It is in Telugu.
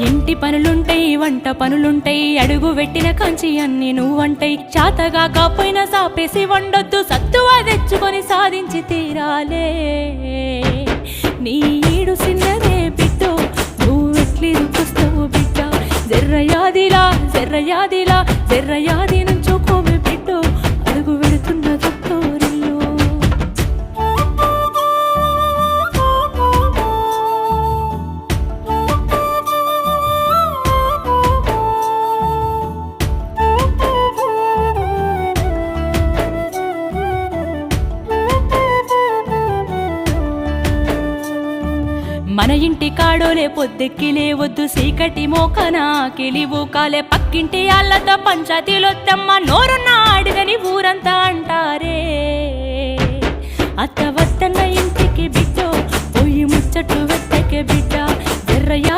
ఇంటి పనులుంటాయి వంట పనులుంటాయి అడుగు పెట్టిన కంచి అన్ని నువ్వంటాయి చాతగా కాపోయినా సాపేసి వండొద్దు సత్తువ తెచ్చుకొని సాధించి తీరాలే నీ ఈడు సిన్నదే బిడ్డో నువ్వెట్లి రుకుస్తావు బిడ్డ జర్రయాదిలా జర్రయాదిలా జర్రయాది నుంచోకోమే బిడ్డో అడుగు పెడుతున్న తొట్టోరిల్లు మన ఇంటి కాడోలే పొద్దెక్కి లేవద్దు సీకటి మోకనా కిలివు కాలే పక్కింటి అల్లతో పంచాయతీలొత్తమ్మ నోరున్న అడిగని ఊరంతా అంటారే అత్త వద్దన్న ఇంటికి బిడ్డో పొయ్యి ముచ్చట్లు వెత్తకే బిడ్డ జర్రయాది